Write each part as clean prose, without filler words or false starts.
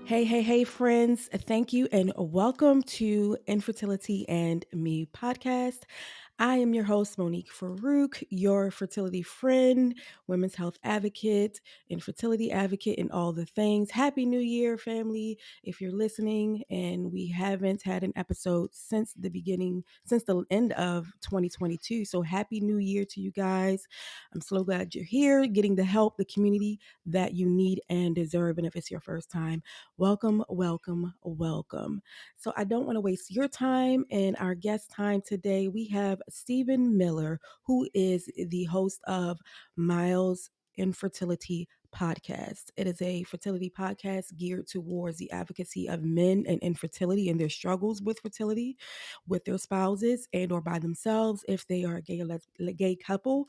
Hey, hey, hey, friends. Thank you and welcome to Infertility and Me podcast. I am your host, Monique Farouk, your fertility friend, women's health advocate, infertility advocate, and all the things. Happy New Year, family. If you're listening and we haven't had an episode since since the end of 2022. So, Happy New Year to you guys. I'm so glad you're here, getting the help, the community that you need and deserve. And if it's your first time, welcome, welcome, welcome. So I don't want to waste your time and our guest time today. We have Stephen Miller, who is the host of Miles Infertility Podcast. It is a fertility podcast geared towards the advocacy of men and infertility and their struggles with fertility with their spouses and or by themselves if they are a gay couple,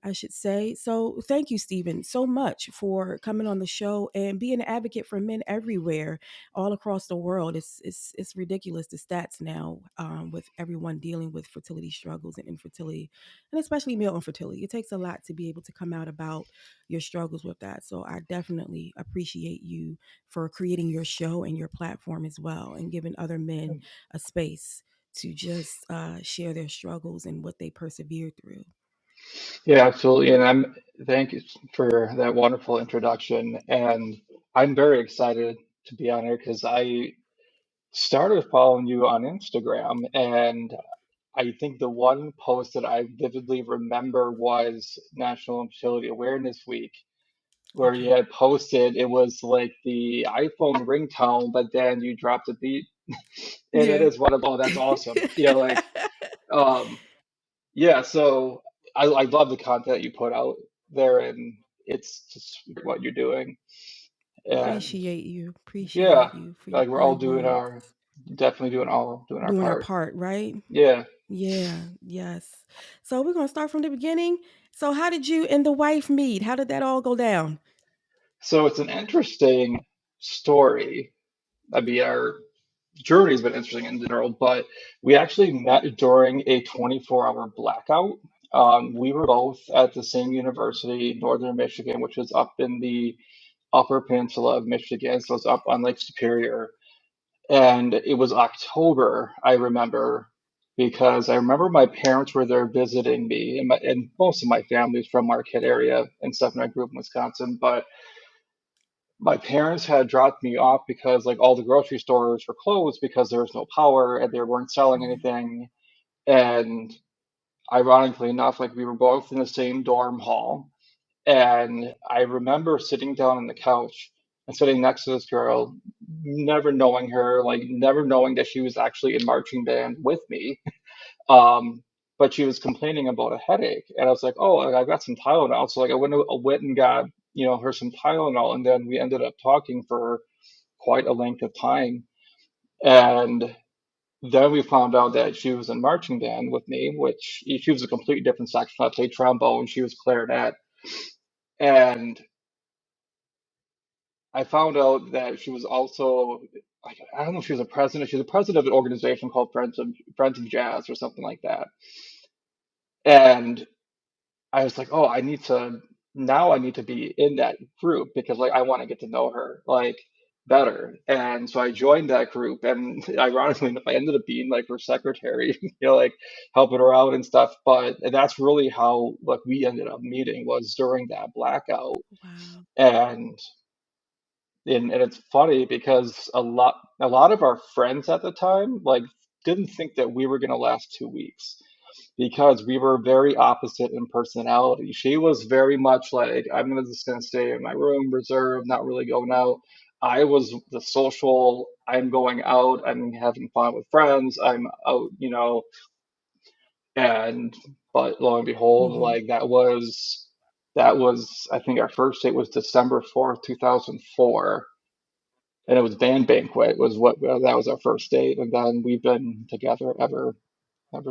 I should say. So thank you, Stephen, so much for coming on the show and being an advocate for men everywhere, all across the world. It's ridiculous the stats now, with everyone dealing with fertility struggles and infertility, and especially male infertility. It takes a lot to be able to come out about your struggles with that. So I definitely appreciate you for creating your show and your platform as well, and giving other men a space to just share their struggles and what they persevere through. Yeah, absolutely. And thank you for that wonderful introduction. And I'm very excited to be on here because I started following you on Instagram. And I think the one post that I vividly remember was National Infertility Awareness Week, where you Okay. had posted it was like the iPhone ringtone, but then you dropped a beat. And it Yeah. is one of, oh, that's awesome. Um, Yeah, so I love the content you put out there, and it's just what you're doing. And Appreciate yeah, you for your like we're all kind doing words. definitely doing our Doing our part. part, right? Yeah. Yeah, yes. So we're gonna start from the beginning. So how did you and the wife meet? How did that all go down? So it's an interesting story. I mean, our journey's been interesting in general, but we actually met during a 24-hour blackout. We were both at the same university, Northern Michigan, which is up in the Upper Peninsula of Michigan, so it's up on Lake Superior. And it was October, I remember, because I remember my parents were there visiting me, and most of my family is from Marquette area and stuff, and I grew up in Wisconsin. But my parents had dropped me off because like all the grocery stores were closed because there was no power and they weren't selling Mhm. anything. And ironically enough, like we were both in the same dorm hall. And I remember sitting down on the couch and sitting next to this girl, never knowing her, like never knowing that she was actually in marching band with me. But she was complaining about a headache, and I was like, "Oh, like, I got some Tylenol." So like I went and got her some Tylenol, and then we ended up talking for quite a length of time. And then we found out that she was in marching band with me, which she was a completely different section. I played trombone, she was clarinet, and I found out that she was also like I don't know if she was a president. She's a president of an organization called Friends of Jazz or something like that. And I was like, oh, I need to be in that group because like I want to get to know her like better. And so I joined that group, and ironically enough, I ended up being like her secretary, like helping her out and stuff. But that's really how like we ended up meeting was during that blackout. Wow. And and it's funny because a lot of our friends at the time like didn't think that we were going to last 2 weeks because we were very opposite in personality. She was very much like just going to stay in my room, reserved, not really going out. I was the social. I'm going out. I'm having fun with friends. I'm out, and but lo and behold, Hmm. like that was I think our first date was December 4th, 2004, and it was band banquet was what that was our first date, and then we've been together ever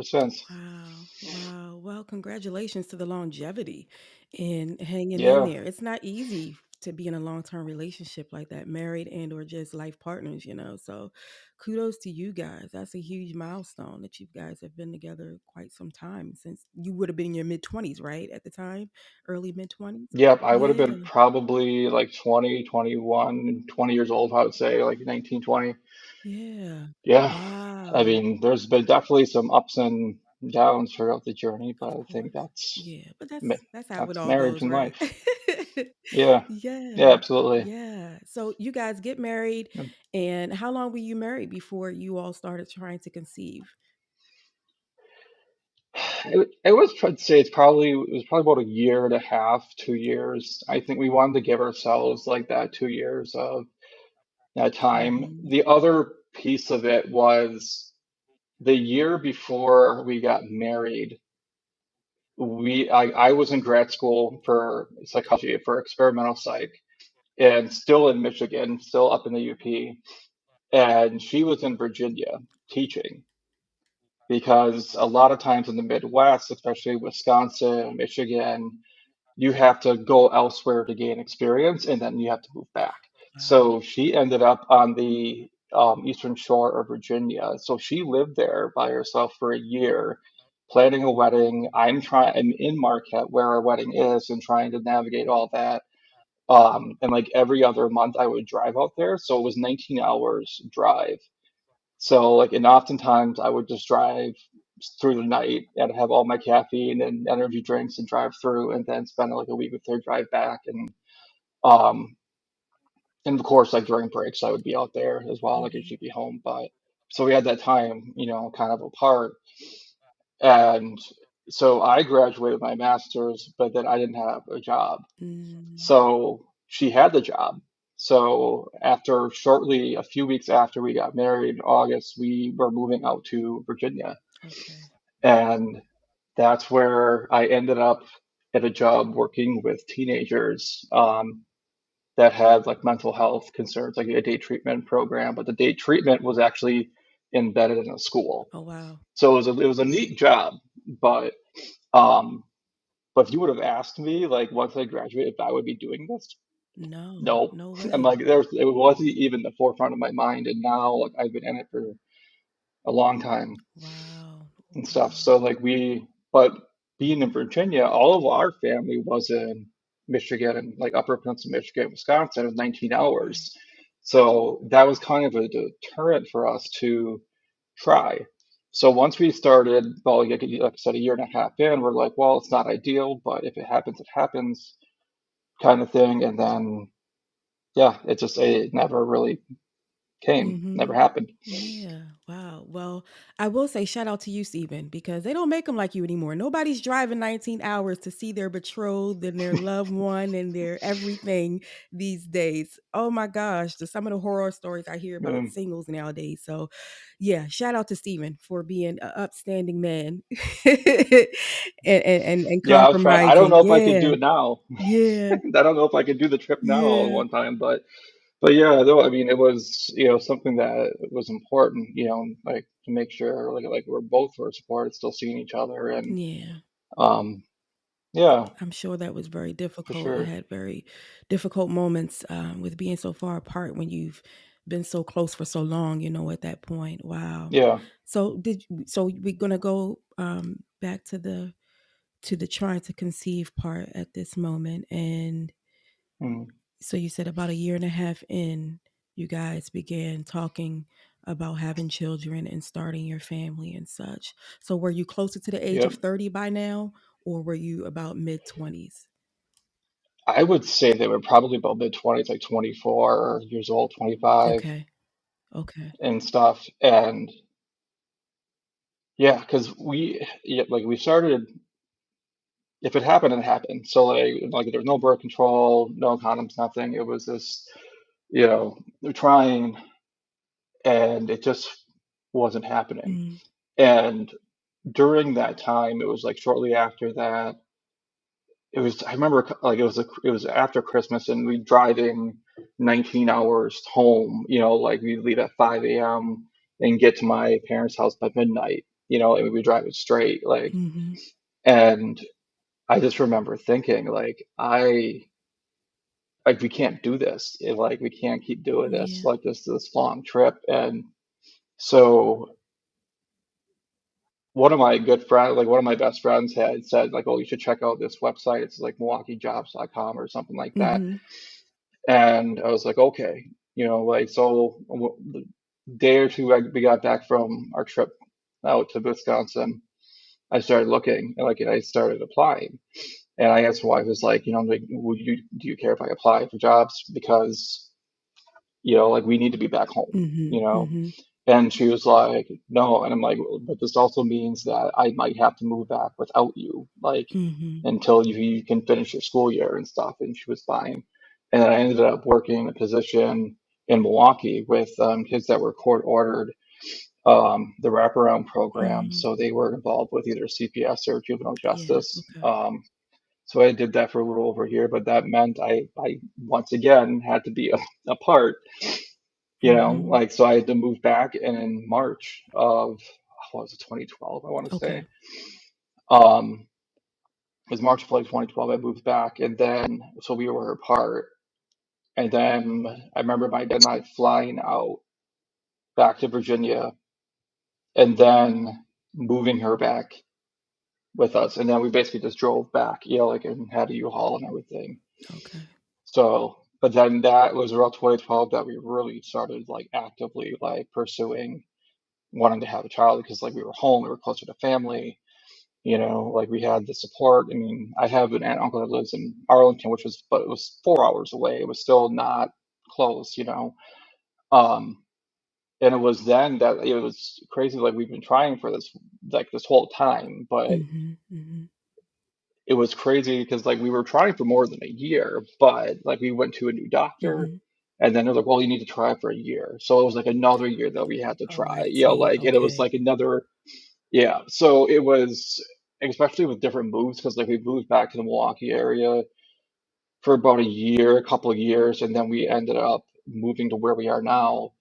since. Wow. Wow. Well, congratulations to the longevity in hanging in Yeah, there. It's not easy to be in a long-term relationship like that, married and or just life partners, you know. So kudos to you guys. That's a huge milestone that you guys have been together quite some time, since you would have been in your mid 20s, right? At the time, early mid 20s. Yep, I would have Yeah. been probably like 20, 21, 20 years old, I would say, like 19, 20. Yeah. Yeah, I Wow. mean, there's been definitely some ups and downs throughout the journey, but Of I think course. Yeah, but ma- that's how it that's all marriage goes, and right? life. Yeah, yeah, Yeah. absolutely. Yeah. So you guys get married, and how long were you married before you all started trying to conceive? It was, I'd say it was probably about a year and a half, 2 years. I think we wanted to give ourselves like that 2 years of that time. Mhm. The other piece of it was the year before we got married, I was in grad school for psychology for experimental psych and still in Michigan, still up in the UP, and she was in Virginia teaching because a lot of times in the Midwest, especially Wisconsin, Michigan, you have to go elsewhere to gain experience and then you have to move back. Wow. So she ended up on the eastern shore of Virginia. So she lived there by herself for a year, planning a wedding. I'm in Marquette where our wedding is and trying to navigate all that. And like every other month I would drive out there. So it was 19 hours drive. So like, and oftentimes I would just drive through the night and have all my caffeine and energy drinks and drive through and then spend like a week with her, drive back. Um, and of course, like during breaks, I would be out there as well. Like Mhm. she'd be home, but so we had that time, kind of apart. And so I graduated my master's, but then I didn't have a job. Mm. So she had the job. So after shortly, a few weeks after we got married in August, we were moving out to Virginia. Okay. And that's where I ended up at a job working with teenagers that had like mental health concerns, like a day treatment program. But the day treatment was actually embedded in a school. Oh wow. So it was a neat job, but um, but if you would have asked me like once I graduated if I would be doing this, No, no. no I'm way. like it wasn't even the forefront of my mind, and now like I've been in it for a long time Wow. and stuff. Wow. So but being in Virginia, all of our family was in Michigan and like Upper Peninsula, Michigan, Wisconsin. It was 19 Right. hours. So that was kind of a deterrent for us to try. So once we started, well, like I said, a year and a half in, we're like, well, it's not ideal, but if it happens, it happens, kind of thing. And then, yeah, it never really came, never Mhm. happened. Yeah. Wow. Well, I will say shout out to you, Stephen, because they don't make them like you anymore. Nobody's driving 19 hours to see their betrothed and their loved one and their everything these days. Oh my gosh, some of the horror stories I hear about Mm. singles nowadays. So, yeah, shout out to Stephen for being an upstanding man and Yeah, I was trying. I don't compromising. know if I could Yeah. do it now. Yeah. I don't know if I could do the trip now at Yeah. one time, but yeah, though I mean, it was something that was important, like to make sure like we're both were supported, still seeing each other, and Yeah. um, yeah, I'm sure that was very for difficult. I sure, had very difficult moments with being so far apart when you've been so close for so long. You know, at that point, wow. yeah, So we're gonna go back to the trying to conceive part at this moment, and mm, so you said about a year and a half in, you guys began talking about having children and starting your family and such. So were you closer to the age yep. of 30 by now, or were you about mid 20s? I would say they were probably about mid-20s, like 24 years old, 25, Okay. Okay. and stuff, and yeah, because like we started. If it happened, it happened. So like there was no birth control, no condoms, nothing. It was just trying, and it just wasn't happening. Mm, And during that time, it was like shortly after that. I remember like it was after Christmas, and we driving 19 hours home. Like we leave at 5 a.m. and get to my parents' house by midnight. And we drive it straight, like, mhm. and I just remember thinking like like we can't do this. Like we can't keep doing this, Yeah. like this long trip. And so one of my good friends, like one of my best friends had said like, oh, you should check out this website. It's like MilwaukeeJobs.com or something like that. Mhm. And I was like, okay, like so the day or two we got back from our trip out to Wisconsin, I started looking and like I started applying. And I asked my wife, was like, like, do you care if I apply for jobs? Because, like we need to be back home, you Mhm. know? Mhm. And she was like, no. And I'm like, "Well, but this also means that I might have to move back without you, like Mhm. until you can finish your school year and stuff." And she was fine. And then I ended up working a position in Milwaukee with kids that were court ordered, the wraparound program. Mhm. So they were involved with either CPS or juvenile Yeah. justice. Okay. So I did that for a little over here, but that meant I once again had to be apart, Mhm. like so I had to move back and in March of what was it, 2012, I want to Okay. say. Um, it was March of like 2012, I moved back and then so we were apart. And then I remember my dad and I flying out back to Virginia and then moving her back with us. And then we basically just drove back, like and had a U-Haul and everything. Okay. So, but then that was around 2012 that we really started like actively like pursuing wanting to have a child because like we were home, we were closer to family, like we had the support. I mean, I have an aunt and uncle that lives in Arlington, but it was 4 hours away. It was still not close. Um, and it was then that it was crazy. Like we've been trying for this, like this whole time, but Mhm. Mhm. it was crazy because like we were trying for more than a year, but like we went to a new doctor Mhm. and then they're like, well, you need to try for a year. So it was like another year that we had to Oh, try, I see. like, and it was Okay. like another, yeah. So it was, especially with different moves, because like we moved back to the Milwaukee area for about a year, a couple of years, and then we ended up moving to where we are now.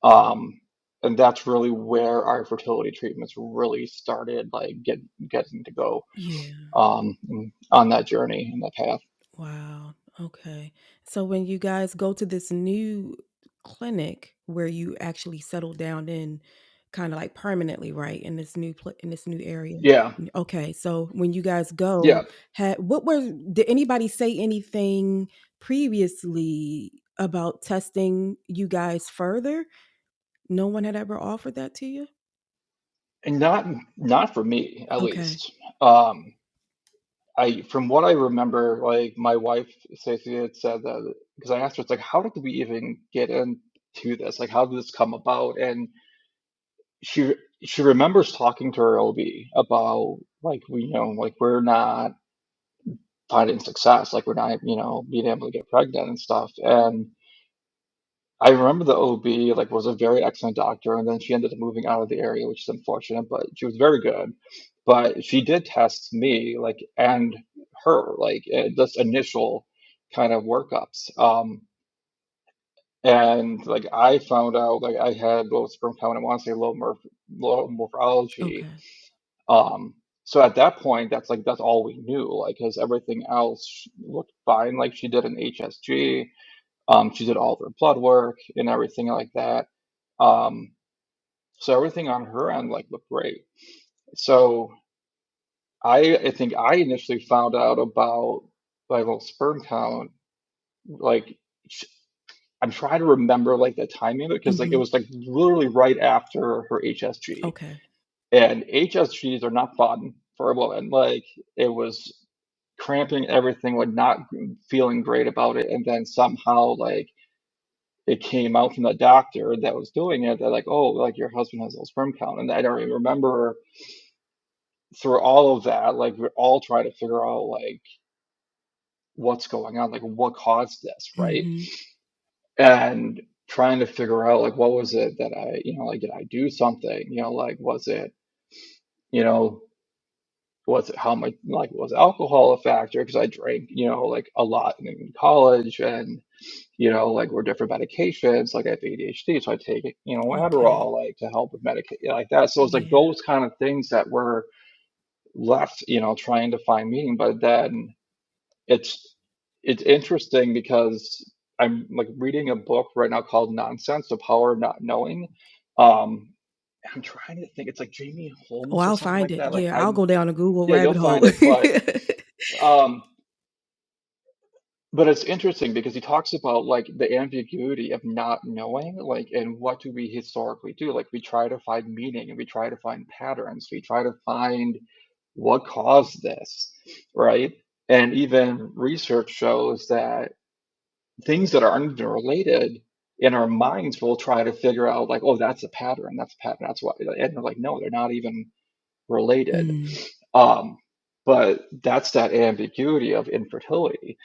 Um, and that's really where our fertility treatments really started, like getting to go Yeah. on that journey and that path. Wow. Okay. So when you guys go to this new clinic where you actually settle down in kind of like permanently, right? In this in this new area. Yeah, Okay. So when you guys yeah. go, did anybody say anything previously about testing you guys further? No one had ever offered that to you? And not for me, at Okay. least. I from what I remember, like my wife Stacey had said that because I asked her, it's like, how did we even get into this? Like, how did this come about? And she she remembers talking to her OB about like like we're not finding success, like we're not being able to get pregnant and stuff. And I remember the OB like was a very excellent doctor, and then she ended up moving out of the area, which is unfortunate, but she was very good. But she did test me like and her like this initial kind of workups. And like I found out like I had low sperm count. I want to say low morphology. Okay. Um, so at that point, that's all we knew, like because everything else looked fine. Like she did an HSG. She did all of her blood work and everything like that. Um, so everything on her end like looked great. So I think I initially found out about my little sperm count. Like sh- I'm trying to remember like the timing of it because like it Mhm. was like literally right after her HSG. Okay. And HSGs are not fun for a woman. Like it was cramping everything, like not feeling great about it, and then somehow like it came out from the doctor that was doing it. They're like, oh, like your husband has low sperm count, and I don't even remember through all of that. Like we're all trying to figure out like what's going on, like what caused this, right? Mhm. And trying to figure out like what was it that like did I do something? Like was it you know was it how much like was alcohol a factor because I drank like a lot in college and like we're different medications. Like I have ADHD, so I take Okay. Adderall like to help with medication like that. So it's like Yeah. those kind of things that were left trying to find meaning, but then it's it's interesting because I'm like reading a book right now called Nonsense, The Power of Not Knowing. Um, I'm trying to think, it's like Jamie Oh, Holmes or I'll something find like it. that. Like Yeah, I'll I'm go down a Google Yeah, you'll rabbit find hole. it, um but it's interesting because he talks about like the ambiguity of not knowing, like, and what do we historically do? Like we try to find meaning and we try to find patterns. We try to find what caused this, right? And even research shows that things that are unrelated in our minds will try to figure out like, oh, that's a pattern, that's a pattern, that's what, and they're like, no, they're not even related. Mm, Um, but that's that ambiguity of infertility.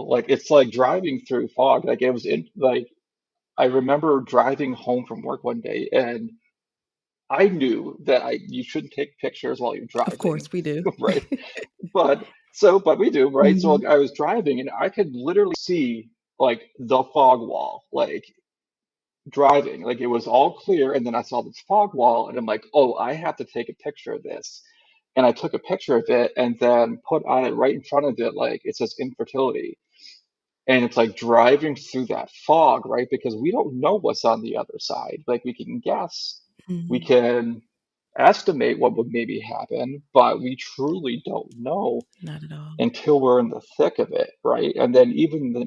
Like it's like driving through fog. Like it was in like I remember driving home from work one day and I knew that I you shouldn't take pictures while you're of driving, course we do. right? But we do, right? So Mhm. like, I was driving and I could literally see like the fog wall, like driving, like it was all clear, and then I saw this fog wall, and I'm like, oh, I have to take a picture of this. And I took a picture of it and then put on it right in front of it, like it says infertility. And it's like driving through that fog, right? Because we don't know what's on the other side. Like we can guess, we Mhm. can estimate what would maybe happen, but we truly don't know Not at all. until we're in the thick of it, right? And then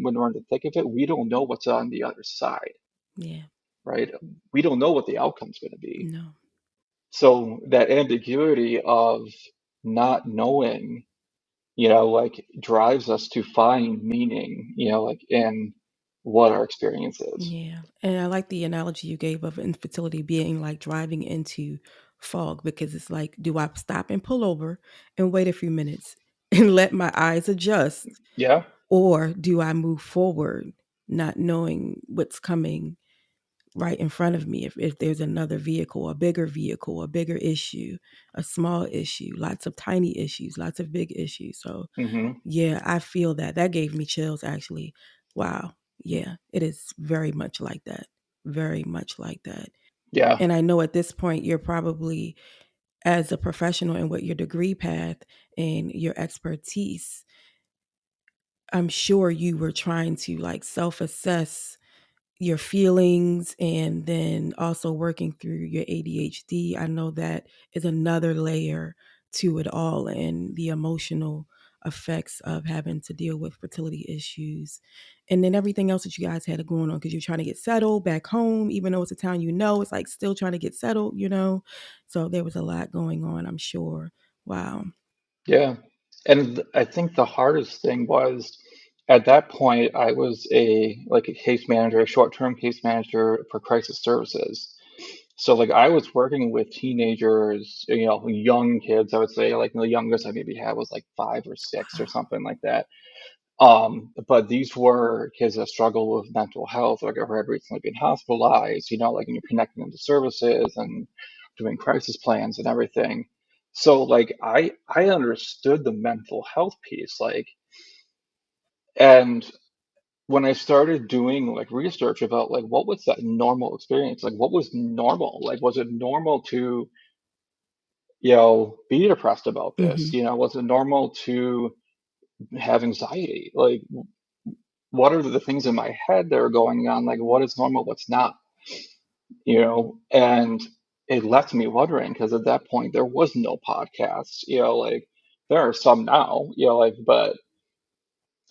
when we're in the thick of it, we don't know what's on the other side, Yeah. right? We don't know what the outcome's going to be. No. So that ambiguity of not knowing, like drives us to find meaning, like in what our experience is. Yeah. And I like the analogy you gave of infertility being like driving into fog because it's like, do I stop and pull over and wait a few minutes and let my eyes adjust? Yeah. Or do I move forward not knowing what's coming right in front of me? If there's another vehicle, a bigger issue, a small issue, lots of tiny issues, lots of big issues. So Hmm. yeah, I feel that. That gave me chills actually. Wow. Yeah, it is very much like that. Very much like that. Yeah. And I know at this point you're probably as a professional in what your degree path and your expertise, I'm sure you were trying to like self-assess your feelings and then also working through your ADHD. I know that is another layer to it all and the emotional effects of having to deal with fertility issues. And then everything else that you guys had going on because you're trying to get settled back home, even though it's a town it's like still trying to get settled. So there was a lot going on, I'm sure. Wow. Yeah. And I think the hardest thing was at that point, I was a case manager, a short-term case manager for crisis services. So like I was working with teenagers, young kids, I would say, like the youngest I maybe had was like 5 or 6 or Wow. something like that. But these were kids that struggle with mental health, like or had recently been hospitalized, like and you're connecting them to services and doing crisis plans and everything. So like I understood the mental health piece, like, and when I started doing like research about like what was that normal experience, like what was normal, like was it normal to, be depressed about this, Mhm. was it normal to have anxiety, like what are the things in my head that are going on? Like, what is normal, what's not, And it left me wondering because at that point there was no podcast, like there are some now, like, but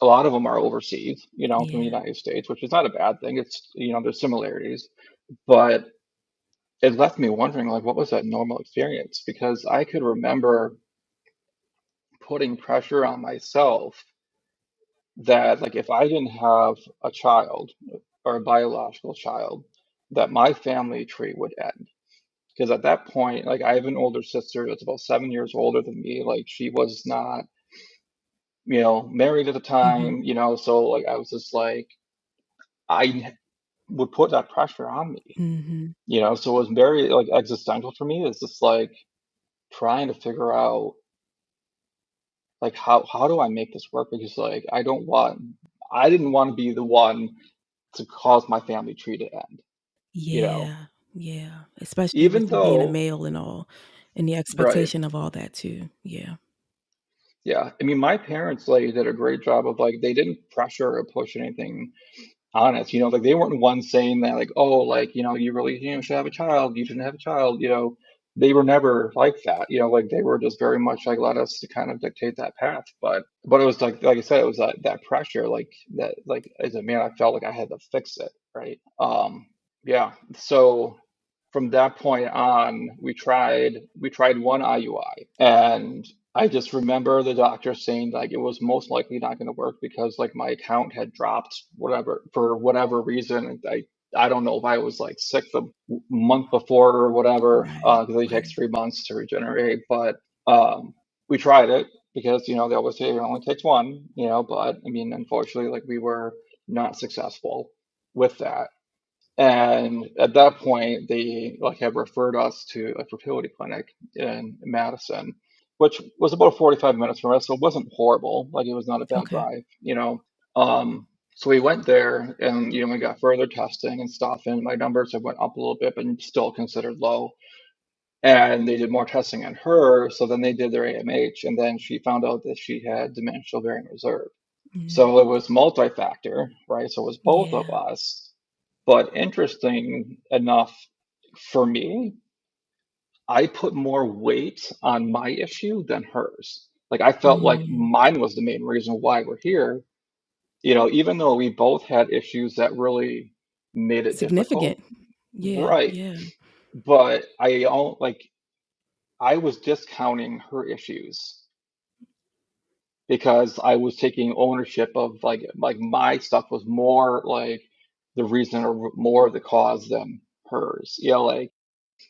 a lot of them are overseas, from the Yeah. United States, which is not a bad thing. It's, there's similarities, but it left me wondering, like, what was that normal experience? Because I could remember putting pressure on myself that like if I didn't have a child or a biological child, that my family tree would end. Because at that point, like I have an older sister that's about 7 years older than me. Like she was not, married at the Mhm. time, so like I was just like I would put that pressure on me, Mhm. so it was very like existential for me. It's just like trying to figure out like how do I make this work? Because like I didn't want to be the one to cause my family tree to end, you know. Yeah, yeah, especially Even with you being a though, male and all, and the right, expectation of all that too. Yeah. Yeah. I mean, my parents like did a great job of like they didn't pressure or push anything on us, like they weren't ones saying that like, oh, like, you really, should have a child, you shouldn't have a child. They were never like that, like they were just very much like let us to kind of dictate that path. But it was like I said, it was that pressure, like that, like as a man, I felt like I had to fix it, right? Yeah. So from that point on, we tried one IUI, and I just remember the doctor saying like it was most likely not going to work because like my account had dropped whatever for whatever reason. I don't know if I was like sick the month before or whatever, Right, because it takes right. 3 months to regenerate. But um, we tried it because they always say it only takes one, but I mean, unfortunately, like we were not successful with that. And at that point, they like had referred us to a fertility clinic in Madison, which was about 45 minutes from us, so it wasn't horrible. Like it was not a bad Okay. drive. So we went there, and we got further testing and stuff, and my numbers have went up a little bit, but still considered low. And they did more testing on her, so then they did their AMH, and then she found out that she had diminished ovarian reserve. Mm, So it was multi-factor, right? So it was both of yeah. us. But interesting enough for me, I put more weight on my issue than hers. Like I felt like Mm, mine was the main reason why we're here, even though we both had issues that really made it difficult. significant. Yeah, Right. yeah. But I was discounting her issues because I was taking ownership of like my stuff was more like the reason or more the cause than hers. Like.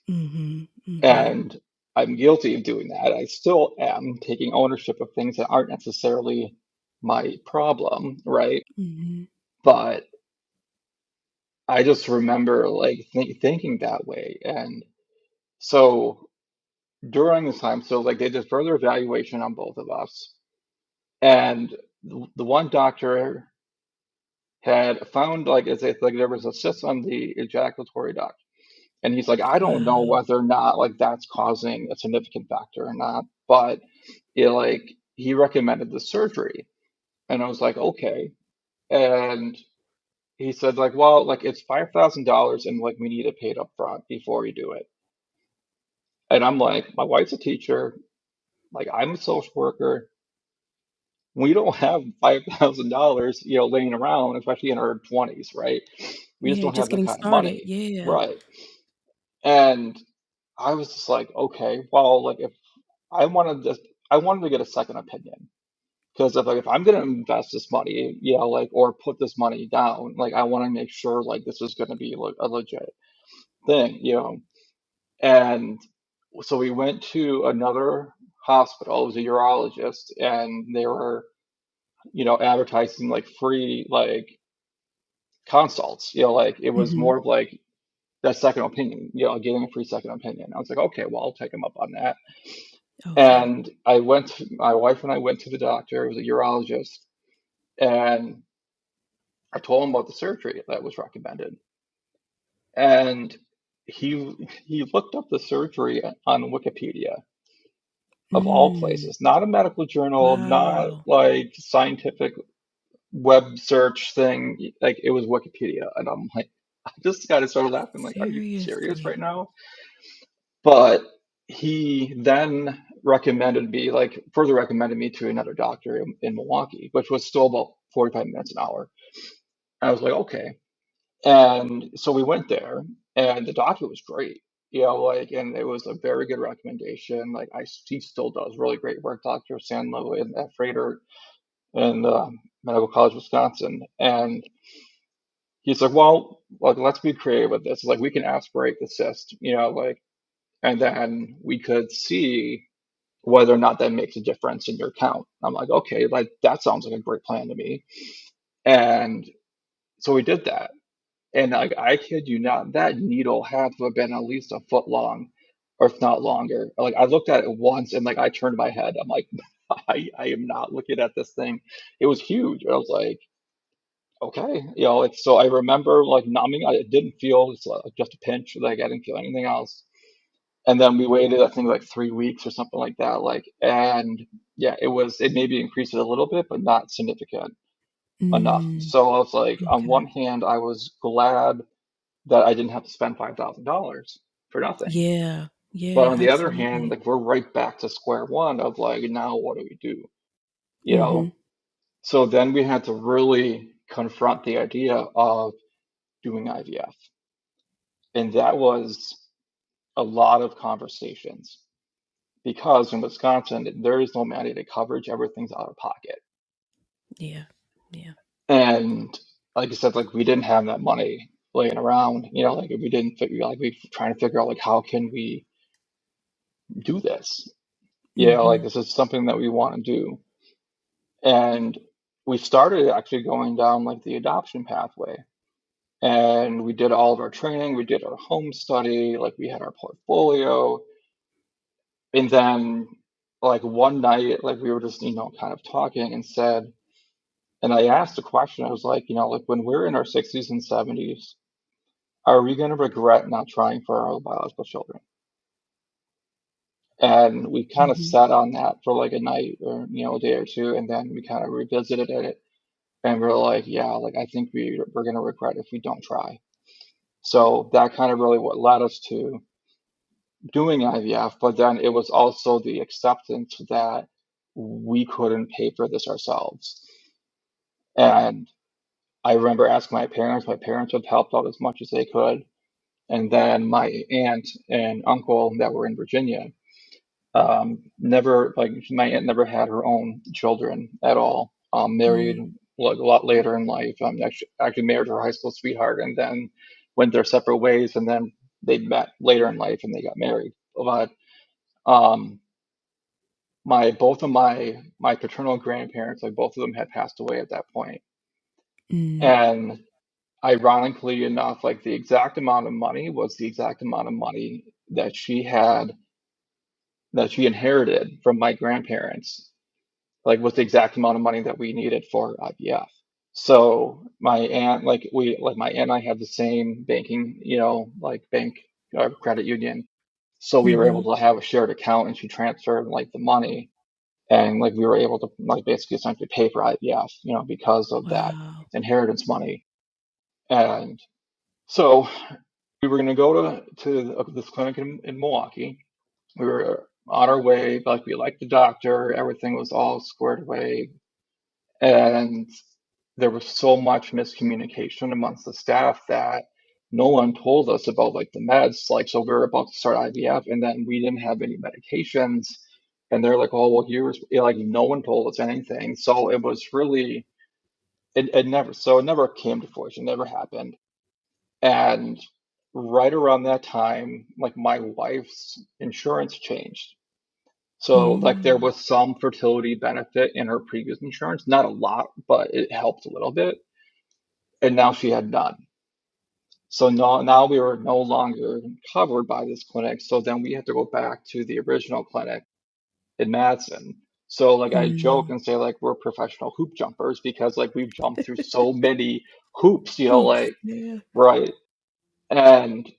Mhm, mhm, And I'm guilty of doing that. I still am taking ownership of things that aren't necessarily my problem, right? mhm, But I just remember like thinking that way. And so during this time, so like they did further evaluation on both of us. And the one doctor had found like as if like there was a cyst on the ejaculatory duct. And he's like, I don't know wow. whether or not like that's causing a significant factor or not, but he recommended the surgery. And I was like, okay. And he said like, well, like it's $5,000 and like we need it paid up front before you do it. And I'm like, my wife's a teacher, like I'm a social worker. We don't have $5,000, laying around, especially in our 20s, right? We just Yeah, don't have just that getting kind of started. money. Yeah. Right. And I was just like, okay, well, like if I wanted to get a second opinion. Because if I'm gonna invest this money, like or put this money down, like I want to make sure like this is gonna be like a legit thing. And so we went to another hospital. It was a urologist, and they were, advertising like free like consults. Like it was Mhm. more of like that second opinion, getting a free second opinion. I was like, okay, well, I'll take him up on that. Okay. And my wife and I went to the doctor. It was a urologist, and I told him about the surgery that was recommended, and he looked up the surgery on Wikipedia of all Mm, places, not a medical journal, not wow. like scientific web search thing, like it was Wikipedia, and I'm like, I just got to start laughing, like, are you serious right Seriously. now? But he then further recommended me to another doctor in Milwaukee, which was still about 45 minutes an hour. I was like, okay. And so we went there, and the doctor was great, and it was a very good recommendation. Like he still does really great work, Dr. Sandlo at Freighter in Medical College, Wisconsin. And he's like, well, like let's be creative with this. Like we can aspirate the cyst, and then we could see whether or not that makes a difference in your count. I'm like, okay, like that sounds like a great plan to me. And so we did that. And I kid you not, that needle had to have been at least a foot long, or if not longer. Like I looked at it once and like I turned my head. I'm like, I am not looking at this thing. It was huge. I was like, okay, it's so I remember like numbing. I didn't feel just a pinch, like I didn't feel anything else. And then we waited, I think, like 3 weeks or something like that. And yeah, it maybe increased it a little bit, but not significant enough. Mm, So I was like, on okay. one hand, I was glad that I didn't have to spend $5,000 for nothing. Yeah. But Yeah, on the other hand, absolutely. like we're right back to square one of like, now what do we do? You Mhm. know? So then we had to really confront the idea of doing IVF. And that was a lot of conversations because in Wisconsin, there is no mandated coverage, everything's out of pocket. Yeah. Yeah. And like I said, like we didn't have that money laying around, like we didn't figure, like we trying to figure out like how can we do this? Like Mhm. this is something that we want to do. And we started actually going down like the adoption pathway. And we did all of our training, we did our home study, like we had our portfolio. And then like one night, like we were just, kind of talking and said, and I asked a question, I was like, like when we're in our 60s and 70s, are we going to regret not trying for our own biological children? And we kind of Mhm. sat on that for like a night or, a day or two, and then we kind of revisited it. And we're like, yeah, like I think we're going to regret if we don't try. So that kind of really what led us to doing IVF, but then it was also the acceptance that we couldn't pay for this ourselves. And I remember asking my parents had helped out as much as they could. And then my aunt and uncle that were in Virginia, never, like, my aunt never had her own children at all. Married Mm. like a lot later in life. Actually married her high school sweetheart and then went their separate ways. And then they met later in life and they got married. But um, both of my paternal grandparents, like both of them had passed away at that point. Mm. And ironically enough, like the exact amount of money was the exact amount of money that she inherited from my grandparents, like was the exact amount of money that we needed for IVF. So my aunt and I had the same banking, like bank credit union. So we were able Mhm. to have a shared account and she transferred like the money and like we were able to like basically essentially pay for IVF, because of that Wow. inheritance money. And so we were going to go to this clinic in Milwaukee. We were on our way, like we liked the doctor, everything was all squared away, and there was so much miscommunication amongst the staff that no one told us about like the meds. Like, so we were about to start IVF, and then we didn't have any medications, and they're like, "Oh, well, like no one told us anything." So it was really it never came to fruition, it never happened. And right around that time, like my wife's insurance changed. So like there Mm. was some fertility benefit in her previous insurance, not a lot, but it helped a little bit. And now she had none. So now we were no longer covered by this clinic. So then we had to go back to the original clinic in Madison. So like I joke Mm. and say like we're professional hoop jumpers because like we've jumped through so many hoops, Hoops. like Yeah. right. And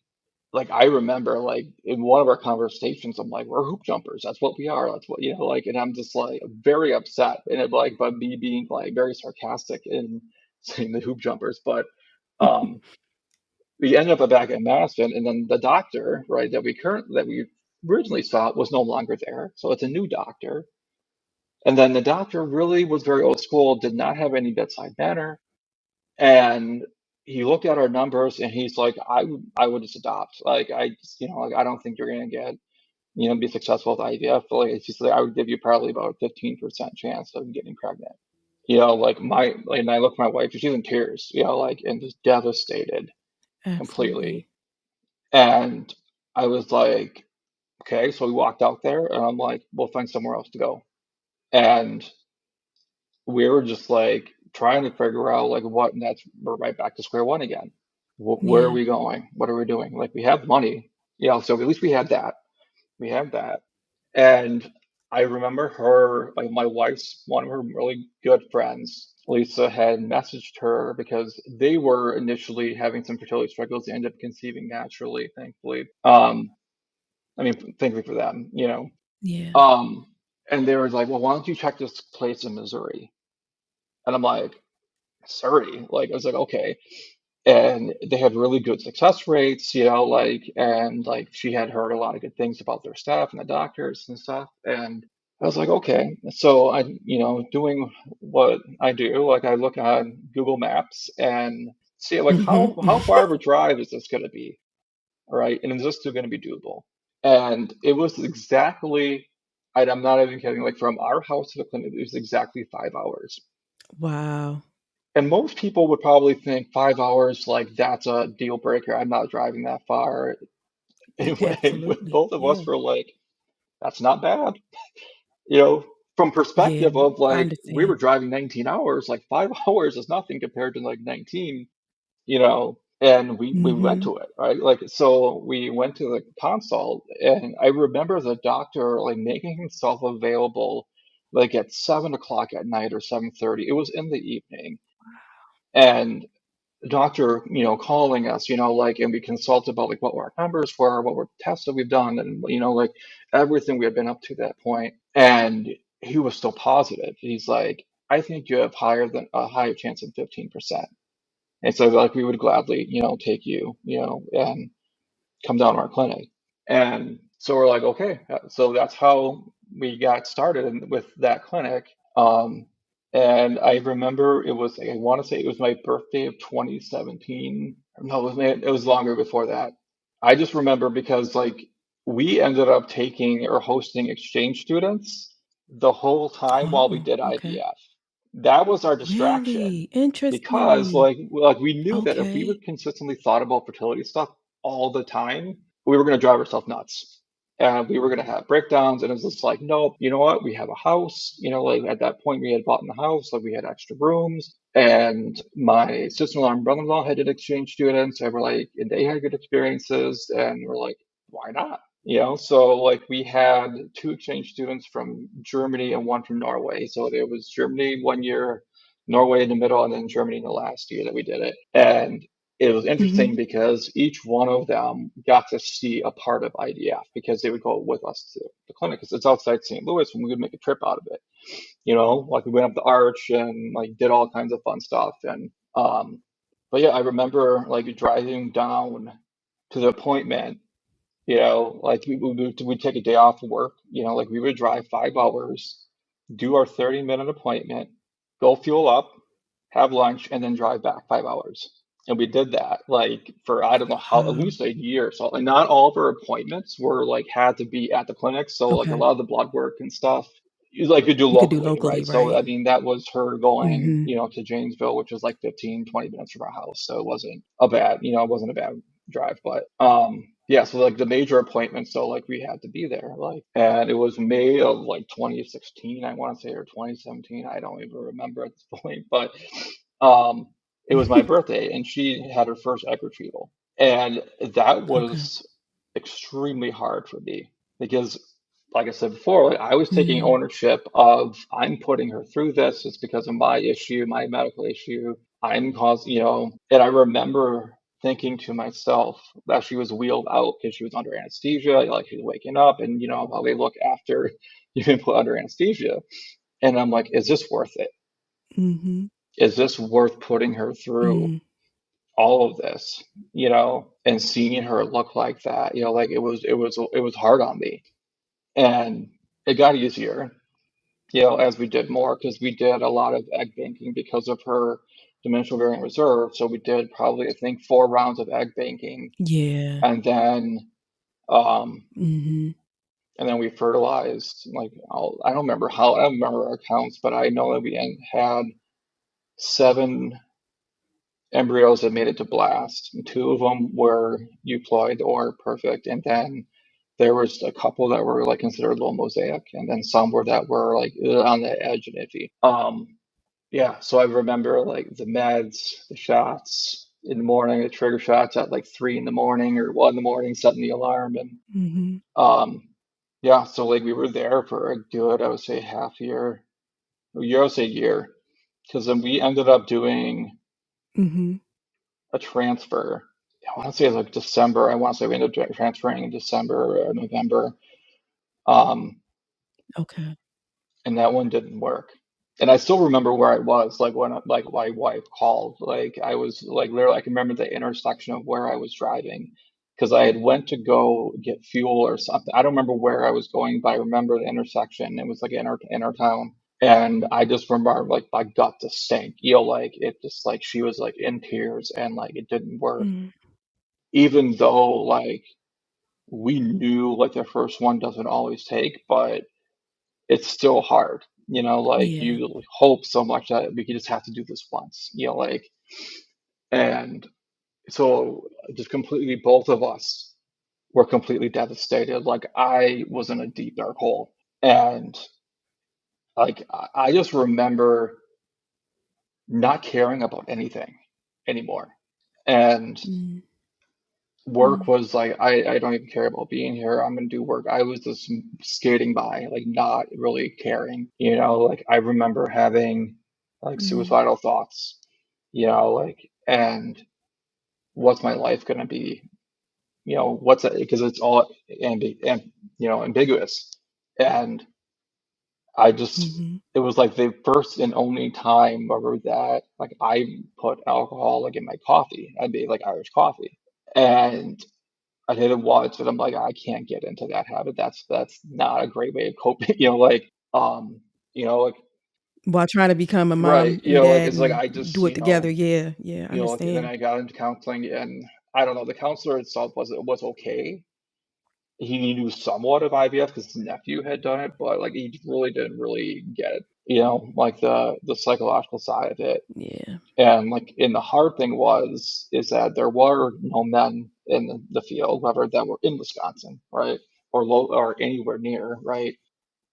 like I remember like in one of our conversations, I'm like, we're hoop jumpers. That's what we are. That's what like, and I'm just like very upset, and it like, but me being like very sarcastic in saying the hoop jumpers. But um, we ended up back at Madison, and then the doctor, right, that we originally saw was no longer there. So it's a new doctor, and then the doctor really was very old school, did not have any bedside manner, and he looked at our numbers and he's like, I would just adopt. Like I just, like I don't think you're gonna get, be successful with IVF. But like it's just like I would give you probably about a 15% chance of getting pregnant. And I look at my wife, she's in tears, like and just devastated Absolutely. completely. And I was like, okay, so we walked out there and I'm like, we'll find somewhere else to go. And we were just like trying to figure out like what, and we're right back to square one again. Where are Yeah. we going? What are we doing? Like we have money, so at least we had that. We have that. And I remember like my wife's, one of her really good friends, Lisa, had messaged her because they were initially having some fertility struggles. They ended up conceiving naturally, thankfully. I mean, thankfully for them, you know. Yeah. Um, and they were like, well, why don't you check this place in Missouri? And I'm like, Missouri? Like, I was like, okay. And they had really good success rates, you know, like, and like she had heard a lot of good things about their staff and the doctors and stuff. And I was like, okay. So I, you know, doing what I do, like I look on Google Maps and see like Mhm. how far of a drive is this going to be? All right. And is this still going to be doable? And it was exactly, I'm not even kidding, like from our house to the clinic, it was exactly 5 hours. Wow. And most people would probably think 5 hours, like that's a deal breaker. I'm not driving that far. And Absolutely. both of us Yeah. were like, that's not bad. You know, from Yeah. perspective of I like we were understand. driving 19 hours, like 5 hours is nothing compared to like 19, you know, and we went Mhm. to it, right? Like so we went to the consult and I remember the doctor like making himself available like at 7 o'clock at night or 7:30. It was in the evening. And doctor, you know, calling us, you know, like, and we consult about like what our numbers were, what were tests that we've done, and you know, like everything we had been up to that point. And he was still positive. He's like, I think you have higher than a higher chance than 15%. And so like we would gladly, you know, take you, you know, and come down to our clinic. And so we're like, okay, so that's how we got started with that clinic. Um, and I remember it was, I want to say it was my birthday of 2017. No, it was longer before that. I just remember because like we ended up taking or hosting exchange students the whole time while we Oh, did okay. IVF. That was our distraction Really? because Interesting. like we knew that if we Okay. would consistently thought about fertility stuff all the time, we were going to drive ourselves nuts. And we were going to have breakdowns. And it was just like, nope, you know what? We have a house. You know, like at that point, we had bought in the house, like we had extra rooms. And my sister-in-law and brother-in-law had did exchange students. And we're like, and they had good experiences. And we're like, why not? You know, so like we had two exchange students from Germany and one from Norway. So there was Germany 1 year, Norway in the middle, and then Germany in the last year that we did it. And it was interesting Mhm. because each one of them got to see a part of IDF because they would go with us to the clinic because it's outside St. Louis and we would make a trip out of it. You know, like we went up the arch and like did all kinds of fun stuff. And but yeah, I remember like driving down to the appointment, you know, like we'd take a day off of work, you know, like we would drive 5 hours, do our 30-minute appointment, go fuel up, have lunch, and then drive back 5 hours. And we did that like for I don't know how, at Wow. least a year. So and not all of our appointments were like had to be at the clinic. So like a Okay. lot of the blood work and stuff you like could do You could do locally, locally, right? So right? I mean that was her going, Mhm. you know, to Janesville, which was like 15, 20 minutes from our house. So it wasn't a bad, you know, it wasn't a bad drive. But yeah, so like the major appointments, so like we had to be there. Like and it was May of like 2016, I want to say, or 2017. I don't even remember at this point. But um it was my birthday and she had her first egg retrieval. And that Okay. was extremely hard for me because like I said before, like I was taking Mm. ownership of I'm putting her through this. It's because of my issue, my medical issue. I'm causing, you know, and I remember thinking to myself that she was wheeled out because she was under anesthesia, like she was waking up, and you know how they look after you've been put under anesthesia. And I'm like, is this worth it? Mhm. Is this worth putting her through Mm. all of this, you know, and seeing her look like that, you know, like it was hard on me. And it got easier, you know, as we did more because we did a lot of egg banking because of her dimensional variant reserve. So we did probably, I think, 4 rounds of egg banking, Yeah. and then um, Mhm. and then we fertilized. Like I don't remember how, I don't remember our counts, but I know that we had 7 embryos that made it to blast. And two of them were euploid or perfect, and then there was a couple that were like considered a little mosaic, and then some were that were like on the edge and iffy. Yeah, so I remember like the meds, the shots in the morning, the trigger shots at like 3 in the morning or 1 in the morning, setting the alarm, and Mhm. um, yeah, so like we were there for a good, I would say half year, I would say year, because then we ended up doing Mhm. a transfer. want to say like December. I want to say we ended up transferring in December or November. Um, Okay. and that one didn't work. And I still remember where I was, like when like my wife called. Like I was like literally, I can remember the intersection of where I was driving because I had went to go get fuel or something. I don't remember where I was going, but I remember the intersection. It was like in our town, and I just remember like my gut just sank. You know, like it just like she was like in tears and like it didn't work, Mm. even though like we knew like the first one doesn't always take, but it's still hard. You know, like Yeah. you hope so much that we just have to do this once, you know, like, and so just completely, both of us were completely devastated. Like, I was in a deep, dark hole. And like, I just remember not caring about anything anymore. And Mm. work Mm. was like, I don't even care about being here. I'm gonna do work. I was just skating by, like not really caring. You know, like I remember having like Mm. suicidal thoughts, you know, like, and what's my life gonna be? You know, what's it? Because it's all you know, ambiguous. And I just, Mhm. it was like the first and only time ever that like I put alcohol like in my coffee. I made like Irish coffee. And I did it once, and I'm like, I can't get into that habit. That's not a great way of coping. You know, like While trying to become a right. mom You and know, like dad it's like and I just, do it together. Yeah. Yeah. I like then understand. I got into counseling, and I don't know, the counselor itself was okay. He knew somewhat of IVF because his nephew had done it, but like he really didn't really get it. You know, like the psychological side of it. Yeah. And like, and the hard thing is that there were no men in the field, whether that were in Wisconsin, right, or or anywhere near, right.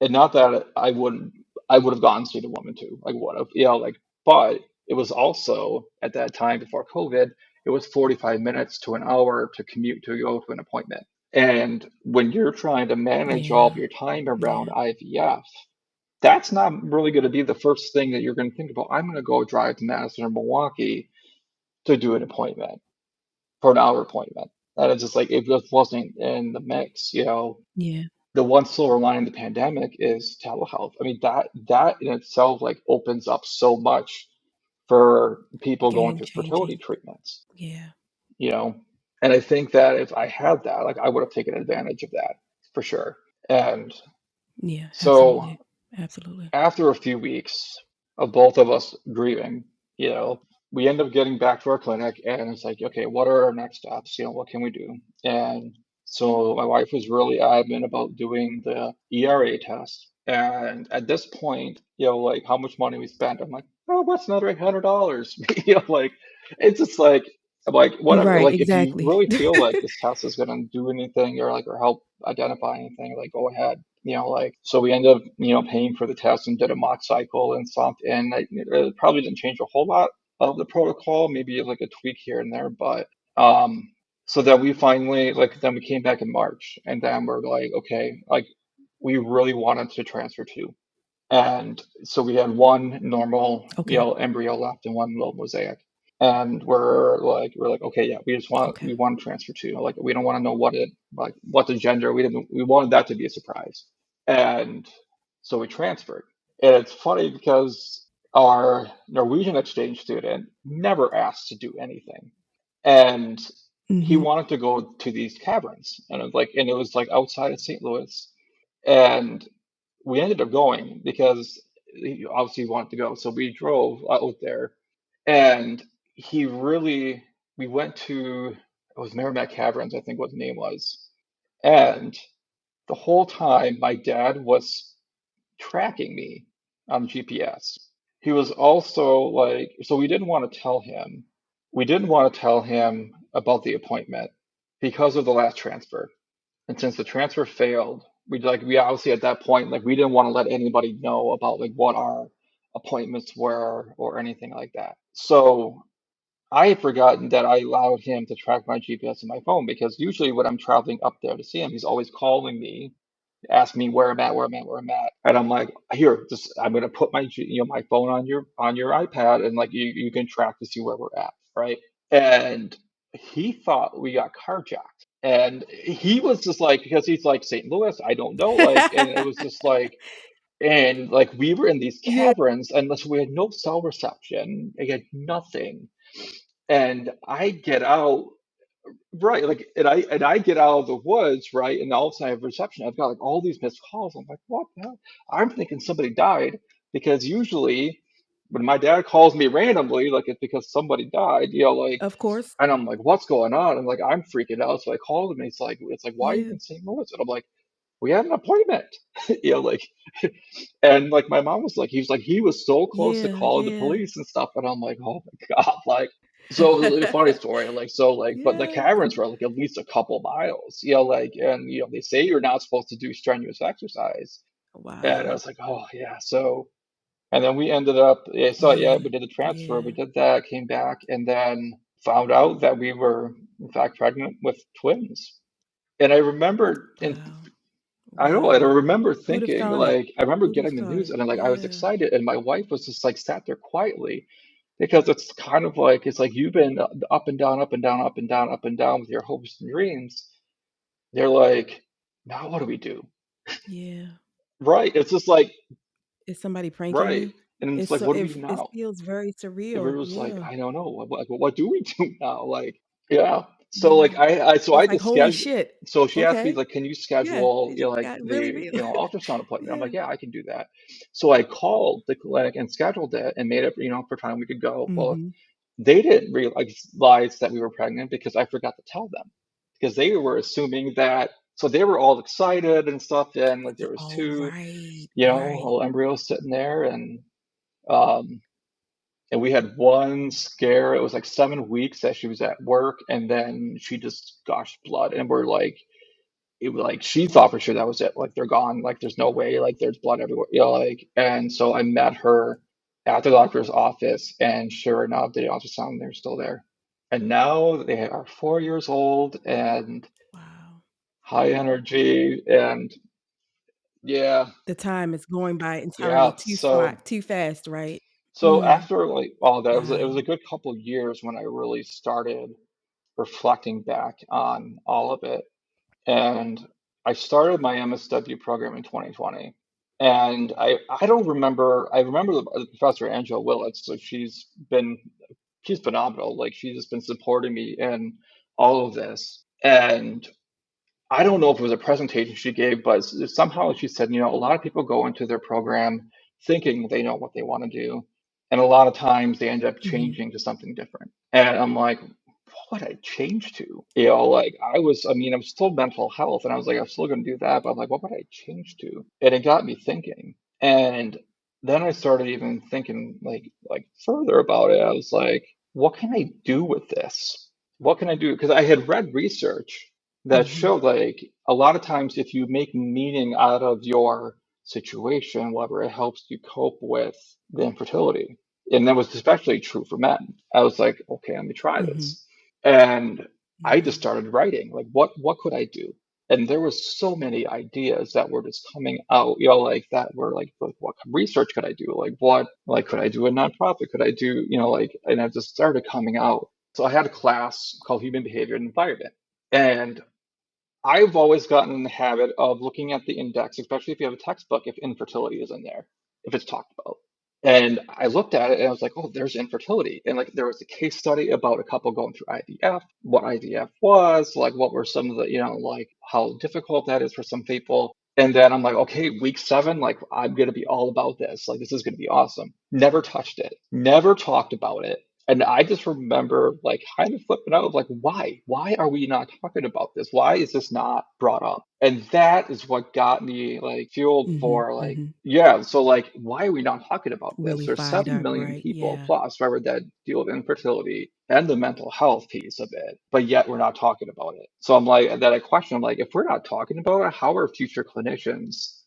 And not that I would have gone and seen a woman too, like would have, you know, like, but it was also at that time before COVID, it was 45 minutes to an hour to commute to go to an appointment. And when you're trying to manage all of Yeah. your time around Yeah. IVF, that's not really going to be the first thing that you're going to think about. I'm going to go drive to Madison or Milwaukee to do an appointment for an hour appointment. And it's just like it just wasn't in the mix, you know. Yeah. The one silver lining of the pandemic is telehealth. I mean, that in itself like opens up so much for people going Game through fertility changing. treatments, Yeah. you know. And I think that if I had that, like I would have taken advantage of that for sure. And Yeah. so Absolutely. Absolutely. after a few weeks of both of us grieving, you know, we end up getting back to our clinic, and it's like, okay, what are our next steps? You know, what can we do? And so my wife was really adamant about doing the ERA test. And at this point, you know, like how much money we spent, I'm like, oh, what's another $800? You know, like it's just like, I'm like, whatever. Right. Like if you Exactly. really feel like this test is gonna do anything or like or help identify anything, like go ahead. You know, like so we ended up, you know, paying for the test and did a mock cycle and stuff, and it probably didn't change a whole lot of the protocol, maybe like a tweak here and there, but um, so that we finally like then we came back in March, and then we're like, okay, like we really wanted to transfer two, and so we had one normal, you Okay. know, embryo left and one little mosaic. And we're like, okay, yeah, Okay. we want to transfer two. Like we don't want to know what it like what the gender. We wanted that to be a surprise. And so we transferred. And it's funny because our Norwegian exchange student never asked to do anything. And he Hmm. wanted to go to these caverns. And it was like outside of St. Louis. And we ended up going because he obviously wanted to go. So we drove out there, and he really, we went to, it was Merrimack Caverns, I think what the name was. And the whole time, my dad was tracking me on GPS. He was also like, so we didn't want to tell him about the appointment because of the last transfer. And since the transfer failed, we obviously at that point like we didn't want to let anybody know about like what our appointments were or anything like that. So I had forgotten that I allowed him to track my GPS on my phone because usually when I'm traveling up there to see him, he's always calling me, ask me where I'm at, where I'm at, where I'm at. And I'm like, here, just I'm gonna put my phone on your iPad, and like you can track to see where we're at, right? And he thought we got carjacked. And he was just like, because he's like St. Louis, I don't know, like, and it was just like, and like we were in these Yeah. caverns, and listen, we had no cell reception, we had nothing. And I get out, right, like, and I get out of the woods, right, and all of a sudden I have reception. I've got like all these missed calls. I'm like, what the hell? I'm thinking somebody died, because usually when my dad calls me randomly, like it's because somebody died, like, Of course. and I'm like, what's going on? And like I'm freaking out. So I called him, and it's like, why are you Yeah. in St. Louis? And I'm like, we had an appointment, like, and like my mom was like, he was so close to Yeah. calling the Yeah. police and stuff, and I'm like, oh my God, like, so it was a funny story, like, so like, but the Yes. caverns were like at least a couple miles, like, and they say you're not supposed to do strenuous exercise, and I Wow. was like, oh yeah, so, and then we ended up, yeah, so yeah, Yeah. we did the transfer, we Yeah. did that, came back, and then found out that we were in fact pregnant with twins, and I remember, and Wow. I know, and I Wow. remember Who'd have thinking, thought it? like, I remember Who'd have getting the thought news, it? and then, like, I was Yeah. excited, and my wife was just like sat there quietly, because it's kind of like, it's like you've been up and down, up and down, up and down, up and down with your hopes and dreams. They're like, now what do we do? Yeah. Right? It's just like, Is somebody pranking right? you? And it's It's like, so what do we do it now? feels very And we surreal. were just like, Yeah. I don't know. What do we do now? Like, yeah. So like Yeah. I It's like, just holy schedule. shit. So she asked me Okay. like, can you Yeah. schedule It just like got really the real. ultrasound appointment? I'm Yeah. like, yeah, I can do that. So I called the clinic and scheduled it and made it for time we could go. Well, Mhm. they didn't realize that we were pregnant because I forgot to tell them, because they were assuming that. So they were all excited and stuff, and like there was Oh, two right. Right. little embryos sitting there, um and we had one scare. It was like 7 weeks that she was at work, and then she just gushed blood, and we're like, it was like she thought for sure that was it. Like they're gone. Like there's no way. Like there's blood everywhere. Like, and so I met her at the doctor's office, and sure enough, the ultrasound, they're still there. And now they are 4 years old and Wow. high energy, and yeah, The time is going by entirely yeah. too So too fast, right? so Mm. after like all that, it was a Wow. good couple years when I really started reflecting back on all of it. And I started my MSW program in 2020. And I don't remember, I remember the professor Angela Willits, so she's phenomenal. Like she's just been supporting me in all of this. And I don't know if it was a presentation she gave, but somehow she said, a lot of people go into their program thinking they know what they want to do. And a lot of times they end up Mhm. changing to something different. And I'm like, what would I change to? Like I was still mental health, and I was like, I'm still going to do that. But I'm like, what would I change to? And it got me thinking. And then I started even thinking like further about it. I was like, what can I do with this? What can I do? Because I had read research that Mhm. showed like a lot of times if you make meaning out of your situation, whatever, it helps you cope with the infertility. And that was especially true for men. I was like, okay, let me try Mhm. this. And I just Mhm. started writing, like what could I do? And there was so many ideas that were just coming out, like that were like what research could I do? Like could I do a nonprofit? Could I do, and I just started coming out. So I had a class called Human Behavior and Environment. And I've always gotten in the habit of looking at the index, especially if you have a textbook, if infertility is in there, if it's talked about. And I looked at it and I was like, oh, there's infertility. And like there was a case study about a couple going through IVF, what IVF was, like what were some of the, like how difficult that is for some people. And then I'm like, okay, week 7, like I'm gonna be all about this. Like this is gonna be awesome. Never touched it, never talked about it. And I just remember like kind of flipping out of like, why? Why are we not talking about this? Why is this not brought up? And that is what got me like fueled Mhm. for like, Mhm. yeah, so like why are we not talking about this? Really There's fired 7 up, million right? people Yeah. plus, right, that deal with infertility and the mental health piece of it, but yet we're not talking about it. So I'm like, that I question, I'm like, if we're not talking about it, how are future clinicians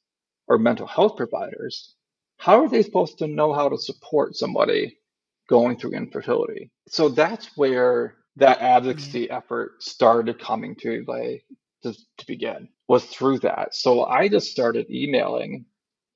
or mental health providers, how are they supposed to know how to support somebody going through infertility? So that's where that Yeah. advocacy effort started coming to like to begin, was through that. So I just started emailing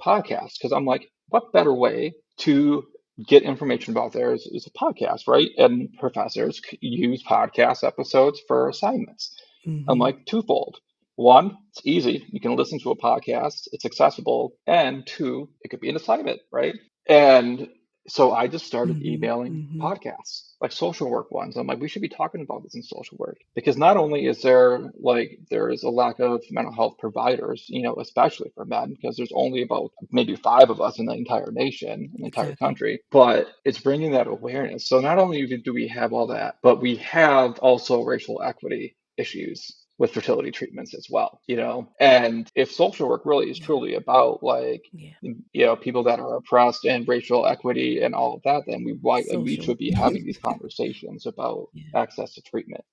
podcasts because I'm like, what better way to get information about there is a podcast, right? And professors use podcast episodes for assignments. I'm Mm-hmm. like twofold. One, it's easy. You can listen to a podcast, it's accessible. And two, it could be an assignment, right? And so I just started Mm-hmm. emailing Mm-hmm. podcasts, like social work ones. I'm like, we should be talking about this in social work because not only is there like there is a lack of mental health providers, especially for men, because there's only about maybe five of us in the entire nation, in the entire Exactly. country, but it's bringing that awareness. So not only do we have all that, but we have also racial equity issues with fertility treatments as well, and if social work really is Yeah. truly about like Yeah. people that are oppressed and racial equity and all of that, then we Social. should be having these conversations about Yeah. access to treatment.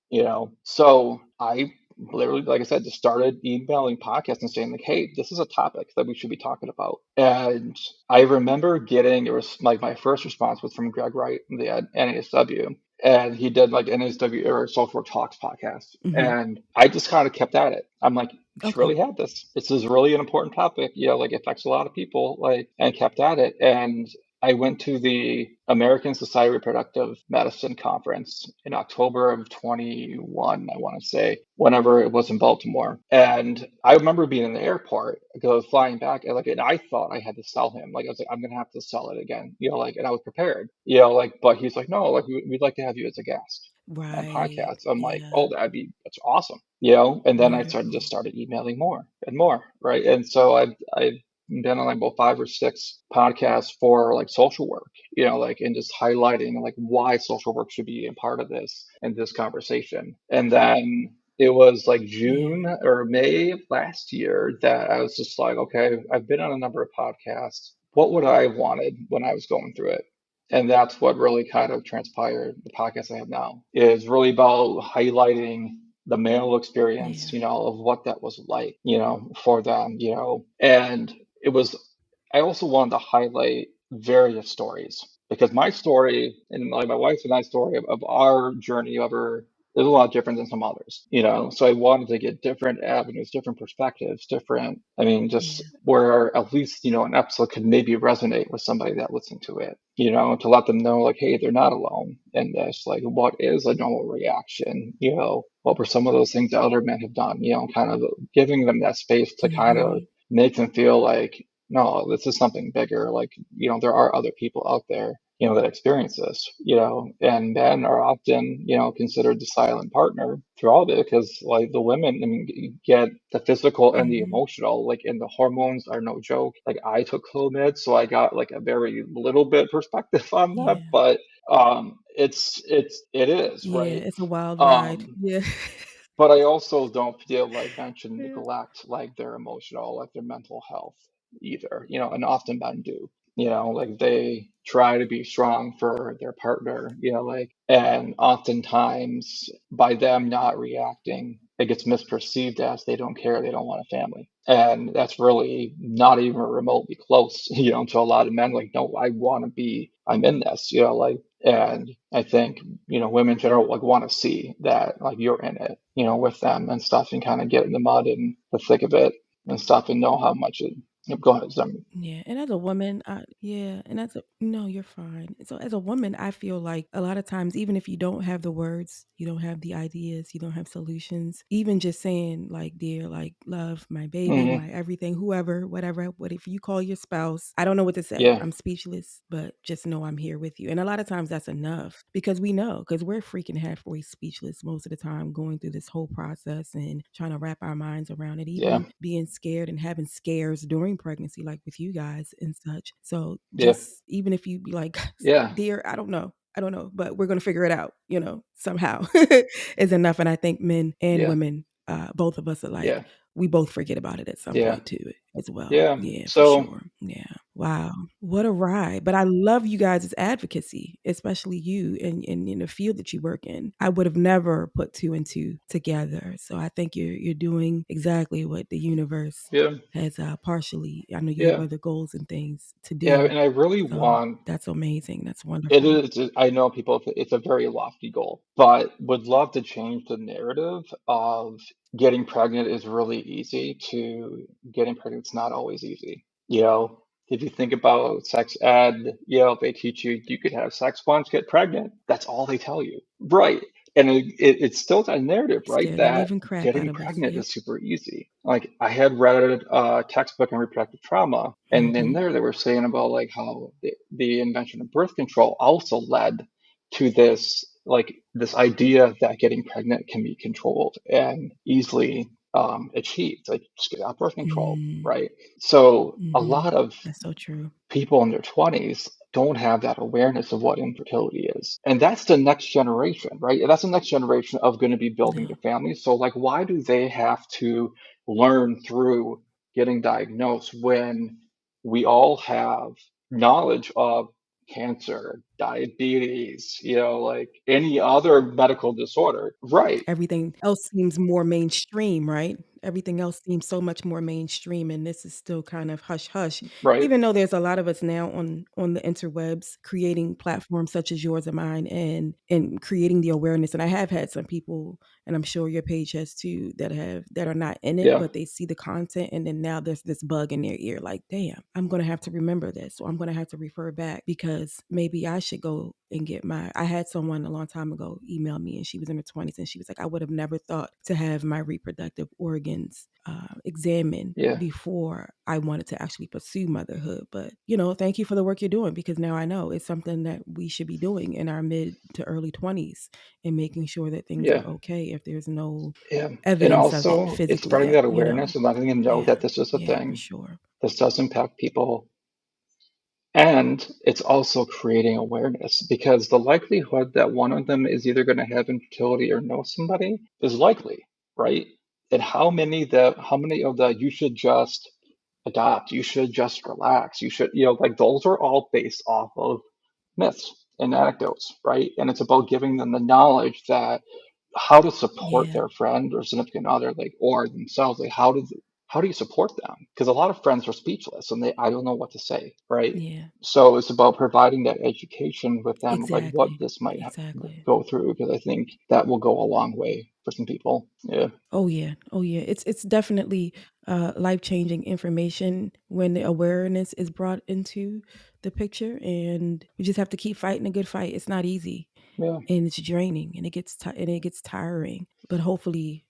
So I literally, like I said, just started emailing podcasts and saying like, hey, this is a topic that we should be talking about. And I remember getting it was like my first response was from Greg Wright, the NASW, and he did like NSW or Social Work Talks podcast. Mm-hmm. And I just kind of kept at it. I'm like, you should Okay. really have this. This is really an important topic, like it affects a lot of people, like, and kept at it. And I went to the American Society of Reproductive Medicine conference in October of 21, I want to say, whenever it was in Baltimore. And I remember being in the airport, because I was flying back, and I thought I had to sell him. Like, I was like, I'm going to have to sell it again, and I was prepared, but he's like, no, like, we'd like to have you as a guest on Right. podcasts. I'm like, Yeah. oh, that's awesome, and then I Wonderful. started emailing more and more, right? And so I've been on like about 5 or 6 podcasts for like social work, and just highlighting like why social work should be a part of this and this conversation. And then it was like Yeah. June or May of last year that I was just like, okay, I've been on a number of podcasts. What would I have wanted when I was going through it? And that's what really kind of transpired. The podcast I have now is really about highlighting the male experience, Yeah. of what that was like, for them, and it was, I also wanted to highlight various stories because my story and like my wife's and I's story of our journey of her is a lot different than some others, so I wanted to get different avenues, different perspectives, different, I mean, just Yeah. where at least, an episode could maybe resonate with somebody that listened to it, to let them know like, hey, they're not alone in this. Like, what is a normal reaction? What were some of those things that other men have done? Kind of giving them that space to kind of Mm-hmm. make them feel like, no, this is something bigger. Like, there are other people out there, that experience this, and men are often, considered the silent partner through all of it because, like, the women, I mean, get the physical and the Mm-hmm. emotional, like, and the hormones are no joke. Like, I took Clomid, so I got like a very little bit perspective on that, Yeah. but it is, Yeah. right? It's a wild ride. Um, Yeah. but I also don't feel like men should Yeah. neglect like their emotional, like their mental health either, and often men do, like they try to be strong for their partner, like, and oftentimes by them not reacting, it gets misperceived as they don't care, they don't want a family. And that's really not even remotely close, to a lot of men. Like, no, I want to be, I'm in this, like, and I think, women in general like want to see that like you're in it, with them and stuff and kind of get in the mud and the thick of it and stuff and know how much it. Yep, go ahead, Zim. Yeah, and as a woman, yeah, and as a no, you're fine. So as a woman, I feel like a lot of times, even if you don't have the words, you don't have the ideas, you don't have solutions, even just saying like, dear, like, love, my baby, Hmm. my everything, whoever, whatever, what if you call your spouse? I don't know what to say. Yeah, I'm speechless, but just know I'm here with you. And a lot of times that's enough because we know, because we're freaking halfway speechless most of the time going through this whole process and trying to wrap our minds around it, yeah, even being scared and having scares during pregnancy, like with you guys and such. So yeah, just even if you be like, yeah, dear, I don't know, but we're going to figure it out, somehow is enough. And I think men and yeah, women, both of us are like, yeah, we both forget about it at some yeah, point too, as well. yeah. Yeah, for So sure. Yeah. Wow. What a ride. But I love you guys' advocacy, especially you and in the field that you work in. I would have never put two and two together. So I think you're doing exactly what the universe yeah, has partially. I know you have yeah, other goals and things to yeah, do. and I really So want that's amazing. That's it wonderful. is. I know people. It's a very lofty goal, but would love to change the narrative of getting pregnant is really easy to getting pregnant. It's not always easy. If you think about sex ed, they teach you you could have sex once, get pregnant. That's all they tell you. Right. And it's still that narrative, right? Scare the That living crap out getting of us. pregnant Yep. is super easy. Like I had read a textbook on reproductive trauma, and in Hmm. there they were saying about like how the invention of birth control also led to this idea that getting pregnant can be controlled and easily achieved, like just get out birth control, Mm-hmm. right? So a Mm-hmm. lot of That's so true. people in their 20s don't have that awareness of what infertility is. And that's the next generation, right? That's the next generation of going to be building Yeah. their families. So, like, why do they have to learn through getting diagnosed when we all have knowledge of cancer, diabetes, like any other medical disorder? Right, Everything else seems more mainstream, right? Everything else seems so much more mainstream, and this is still kind of hush hush. right. Even though there's a lot of us now on the interwebs creating platforms such as yours and mine, and creating the awareness. And I have had some people, and I'm sure your page has too, that are not in it, Yeah, but they see the content, and then now there's this bug in their ear, like, damn, I'm gonna have to remember this, or I'm gonna have to refer back because maybe I should go and get my. I had someone a long time ago email me, and she was in her 20s, and she was like, I would have never thought to have my reproductive organs examined yeah, before I wanted to actually pursue motherhood. But, thank you for the work you're doing, because now I know it's something that we should be doing in our mid to early 20s, and making sure that things are yeah. okay if there's no Yeah. And evidence of it also, it's physically spreading yet, that awareness and letting them know Yeah. that this is a Yeah, for thing. sure. This does impact people. And it's also creating awareness because the likelihood that one of them is either going to have infertility or know somebody is likely, right? And how many of the you should just adopt, you should just relax, you should, like those are all based off of myths and anecdotes, right? And it's about giving them the knowledge that how to support Yeah. their friend or significant other, like or themselves, like how do you support them? Because a lot of friends are speechless and they I don't know what to say, right? Yeah. So it's about providing that education with them of like what Exactly. this might Exactly. go through, because I think that will go a long way for some people. Yeah, Oh yeah, oh yeah. It's definitely life changing information when the awareness is brought into the picture, and we just have to keep fighting a good fight. It's not easy, yeah, and it's draining, and it gets tiring. But hopefully,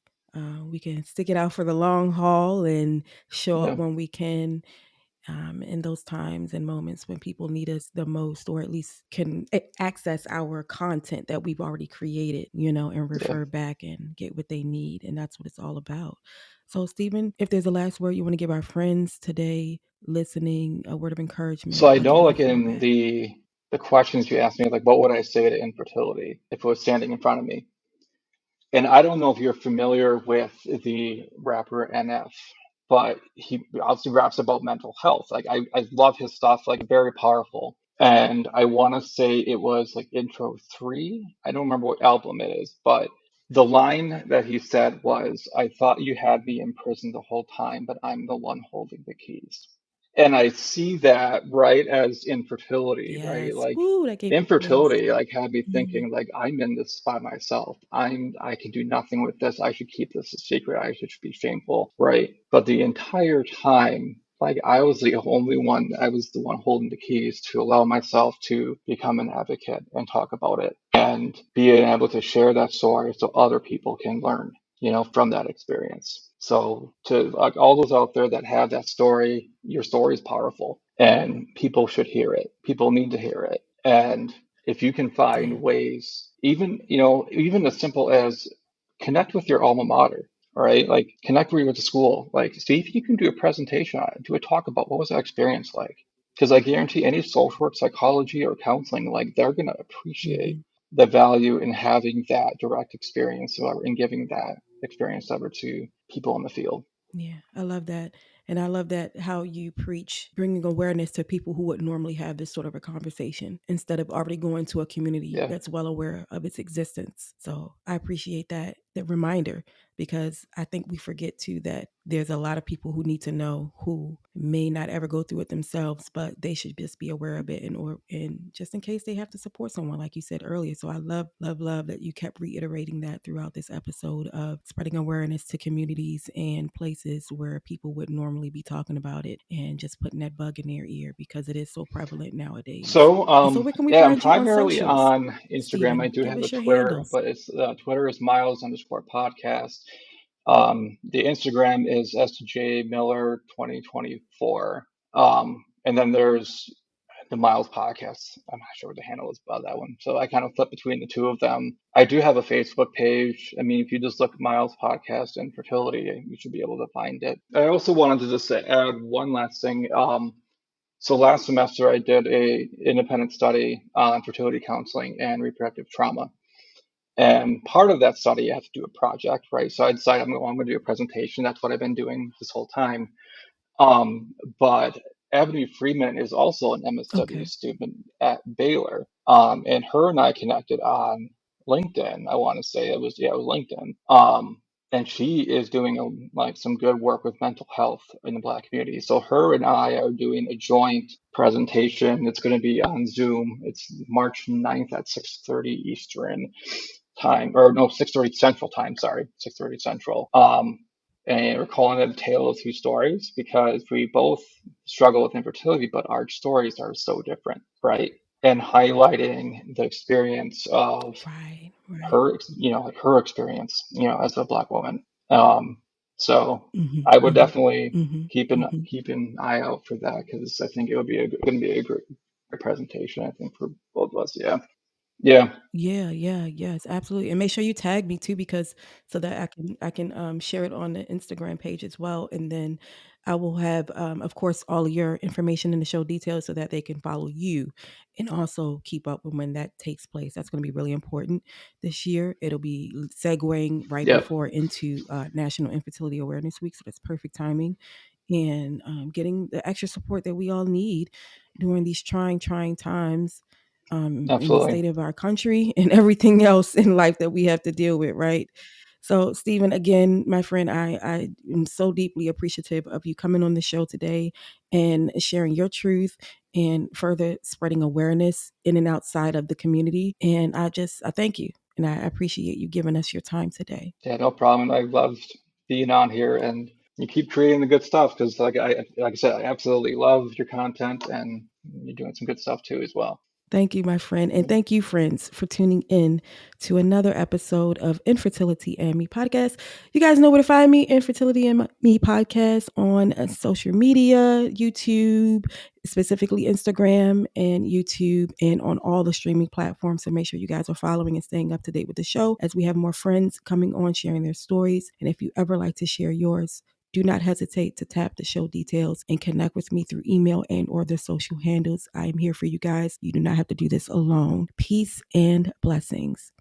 we can stick it out for the long haul and show up yeah, when we can, in those times and moments when people need us the most, or at least can access our content that we've already created, and yeah. refer back and get what they need. And that's what it's all about. So, Stephen, if there's a last word you want to give our friends today listening, a word of So encouragement, I I'll know, give you the like floor in back. the questions you asked me, like what would I say to infertility if it was standing in front of me? And I don't know if you're familiar with the rapper NF, but he obviously raps about mental health. Like I love his stuff, like very powerful. And I want to say it was like intro three. I don't remember what album it is, but the line that he said was, I thought you had me in prison the whole time, but I'm the one holding the keys. And I see that right as infertility, right? Yes. Like Ooh, that gave me chills. infertility, like had me Mhm. thinking like I'm in this by myself. I can do nothing with this. I should keep this a secret. I should be shameful, right? But the entire time, like I was the one holding the keys to allow myself to become an advocate and talk about it and being able to share that story so other people can learn, from that experience. So to like all those out there that have that story, your story is powerful and people should hear it. People need to hear it. And if you can Yeah. find ways, even as simple as connect with your alma mater, all right? Like connect where you went to school. Like see if you can do a presentation on it, do a talk about what was that experience like. Because I guarantee any social work, psychology, or counseling, like they're gonna appreciate Mhm. the value in having that direct experience or in giving that experience over to people in the field. Yeah, I love that. And I love that how you preach bringing awareness to people who would normally have this sort of a conversation instead of already going to a community Yeah. that's well aware of its existence. So I appreciate that. the reminder, because I think we forget too that there's a lot of people who need to know who may not ever go through it themselves, but they should just be aware of it and just in case they have to support someone, like you said earlier. So I love that you kept reiterating that throughout this episode of spreading awareness to communities and places where people would normally be talking about it and just putting that bug in their ear because it is so prevalent nowadays. So, And so where can we yeah, I'm find you on primarily socials, on Instagram. I Stephen? do Give have a us your Twitter, handles. but it's Twitter is Miles underscore podcast. The Instagram is SJ Miller 2024. And then there's the Miles podcast. I'm not sure what the handle is about that one. So I kind of flip between the two of them. I do have a Facebook page. I mean, if you just look Miles podcast and fertility, you should be able to find it. I also wanted to just add one last thing. So last semester I did a independent study on fertility counseling and reproductive trauma. And part of that study, I have to do a project, right? So I decided I'm going to do a presentation. That's what I've been doing this whole time. But Ebony Freeman is also an MSW Okay. student at Baylor. And her and I connected on LinkedIn. I want to say it was LinkedIn. And she is doing like some good work with mental health in the Black community. So her and I are doing a joint presentation. It's going to be on Zoom. It's March 9th at 6:30 Eastern time, or no, 6:30 Central time. Sorry, 6:30 Central. And we're calling it a tale of two stories because we both struggle with infertility, but our stories are so different, right? And highlighting the experience of Right, right. her, like her experience, as a Black woman. Um, so Mhm, I would mhm, definitely mhm, mhm. keep an eye out for that because I think it would be going to be a great presentation. I think for both of us. Yeah, yeah, Yeah, yeah, yes, absolutely. And make sure you tag me too, because so that I can share it on the Instagram page as well. And then I will have of course all of your information in the show details so that they can follow you and also keep up with when that takes place. That's going to be really important this year. It'll be segueing right yeah, before into National Infertility Awareness Week. So that's perfect timing. And getting the extra support that we all need during these trying times in the absolutely. state of our country and everything else in life that we have to deal with, right? So, Stephen, again, my friend, I am so deeply appreciative of you coming on the show today and sharing your truth and further spreading awareness in and outside of the community. And I thank you and I appreciate you giving us your time today. Yeah, no problem. I loved being on here, and you keep creating the good stuff because, like I said, I absolutely love your content, and you're doing some good stuff too as well. Thank you, my friend. And thank you, friends, for tuning in to another episode of Infertility and Me podcast. You guys know where to find me, Infertility and Me podcast on social media, YouTube, specifically Instagram and YouTube, and on all the streaming platforms. So make sure you guys are following and staying up to date with the show as we have more friends coming on sharing their stories. And if you ever like to share yours, do not hesitate to tap the show details and connect with me through email and or the social handles. I am here for you guys. You do not have to do this alone. Peace and blessings.